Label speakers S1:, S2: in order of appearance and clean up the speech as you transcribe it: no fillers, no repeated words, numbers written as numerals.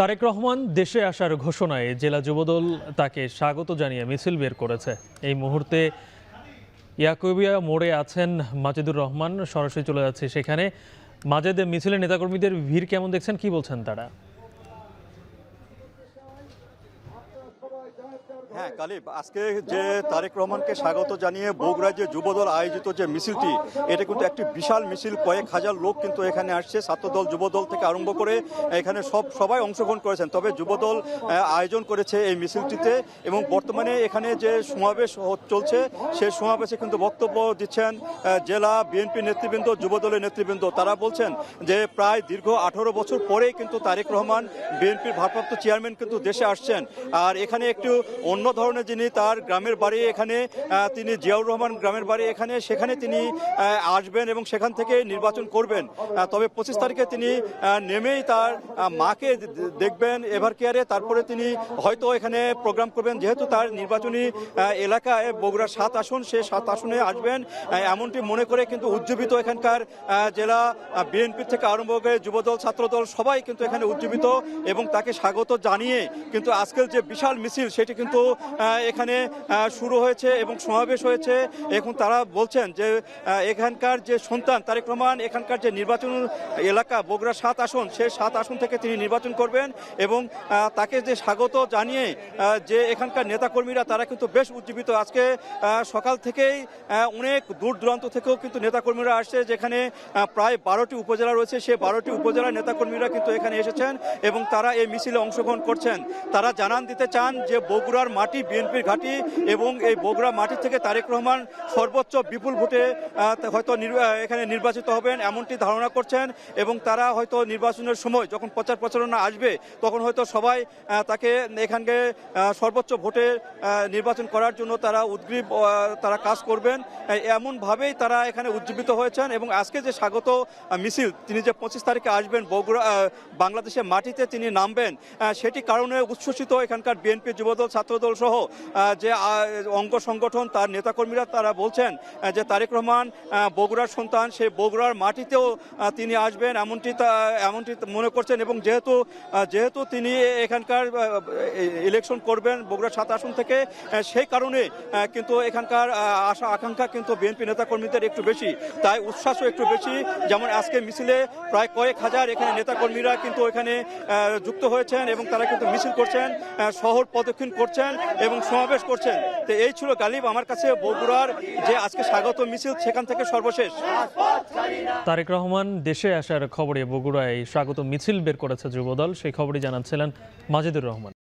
S1: তারেক রহমান দেশে আসার ঘোষণায় জেলা যুবদল তাকে স্বাগত জানিয়ে মিছিল বের করেছে। এই মুহূর্তে ইয়াকুবিয়া মোড়ে আছেন মাজেদুর রহমান, সরাসরি চলে যাচ্ছে সেখানে। মাজেদ, মিছিলের নেতাকর্মীদের ভিড় কেমন দেখছেন, কি বলছেন তারা?
S2: হ্যাঁ কালিব, আজকে যে তারেক রহমানকে স্বাগত জানিয়ে বগুড়ায় যে যুবদল আয়োজিত যে মিছিলটি, এটা কিন্তু একটি বিশাল মিছিল। কয়েক হাজার লোক কিন্তু এখানে আসছে, ছাত্রদল যুবদল থেকে আরম্ভ করে এখানে সবাই অংশগ্রহণ করেছেন। তবে যুবদল আয়োজন করেছে এই মিছিলটিতে, এবং বর্তমানে এখানে যে সমাবেশ চলছে সেই সমাবেশে কিন্তু বক্তব্য দিচ্ছেন জেলা বিএনপি নেতৃবৃন্দ, যুবদলের নেতৃবৃন্দ। তারা বলছেন যে প্রায় দীর্ঘ 18 বছর পরেই কিন্তু তারেক রহমান বিএনপির ভারপ্রাপ্ত চেয়ারম্যান কিন্তু দেশে আসছেন। আর এখানে একটু অন্য ধরনের, যিনি তার গ্রামের বাড়ি এখানে, তিনি জিয়াউর রহমান গ্রামের বাড়ি এখানে, সেখানে তিনি আসবেন এবং সেখান থেকে নির্বাচন করবেন। তবে 25 তারিখে তিনি নেমেই তার মাকে দেখবেন এভার কেয়ারে, তারপরে তিনি হয়তো এখানে প্রোগ্রাম করবেন। যেহেতু তার নির্বাচনী এলাকায় বগুড়া 7 আসন, সে 7 আসনে আসবেন এমনটি মনে করে কিন্তু উজ্জীবিত এখানকার জেলা বিএনপি থেকে আরম্ভ করে যুবদল, ছাত্রদল সবাই কিন্তু এখানে উজ্জীবিত, এবং তাকে স্বাগত জানিয়ে কিন্তু আজকের যে বিশাল মিছিল সেটি কিন্তু এখানে শুরু হয়েছে এবং সমাবেশ হয়েছে। এখন তারা বলছেন যে এখানকার যে সন্তান তারেক রহমান, এখানকার যে নির্বাচন এলাকা বগুড়া 7 আসন, সেই 7 আসন থেকে তিনি নির্বাচন করবেন, এবং তাকে যে স্বাগত জানিয়ে যে এখানকার নেতাকর্মীরা তারা কিন্তু বেশ উজ্জীবিত। আজকে সকাল থেকেই অনেক দূর দূরান্ত থেকেও কিন্তু নেতাকর্মীরা আসছে, যেখানে প্রায় 12টি উপজেলা রয়েছে, সেই 12টি উপজেলার নেতাকর্মীরা কিন্তু এখানে এসেছেন এবং তারা এই মিছিলে অংশগ্রহণ করছেন। তারা জানান দিতে চান যে বগুড়ার মাটি বিএনপির ঘাঁটি, এবং এই বগুড়া মাটি থেকে তারেক রহমান সর্বোচ্চ বিপুল ভোটে হয়তো এখানে নির্বাচিত হবেন এমনটি ধারণা করছেন, এবং তারা হয়তো নির্বাচনের সময় যখন প্রচার প্রচারণা আসবে তখন হয়তো সবাই তাকে এখানকে সর্বোচ্চ ভোটে নির্বাচন করার জন্য তারা উদ্গ্রীব, তারা কাজ করবেন এমনভাবেই তারা এখানে উজ্জীবিত হয়েছেন। এবং আজকে যে স্বাগত মিছিল, তিনি যে 25 তারিখে আসবেন বগুড়া বাংলাদেশের মাটিতে তিনি নামবেন, সেটি কারণে উচ্ছ্বসিত এখানকার বিএনপি, যুবদল, ছাত্রদল সহ যে অঙ্গ সংগঠন, তার নেতাকর্মীরা। তারা বলছেন যে তারেক রহমান বগুড়ার সন্তান, সেই বগুড়ার মাটিতেও তিনি আসবেন এমনটি মনে করছেন, এবং যেহেতু তিনি এখানকার ইলেকশন করবেন বগুড়া 7 আসন থেকে, সেই কারণে কিন্তু এখানকার আশা আকাঙ্ক্ষা কিন্তু বিএনপি নেতাকর্মীদের একটু বেশি, তাই উচ্ছ্বাসও একটু বেশি। যেমন আজকে মিছিলে প্রায় কয়েক হাজার এখানে নেতাকর্মীরা কিন্তু এখানে যুক্ত হয়েছেন, এবং তারা কিন্তু মিছিল করছেন, শহর প্রদক্ষিণ করছেন এবং সমাবেশ করছেন। তো এই ছিল গালিব আমার কাছে বগুড়ার যে আজকে স্বাগত মিছিল, সেখান থেকে সর্বশেষ।
S1: তারেক রহমান দেশে আসার খবরে বগুড়ায় স্বাগত মিছিল বের করেছে যুবদল, সেই খবরই জানাচ্ছিলেন মাজেদুর রহমান।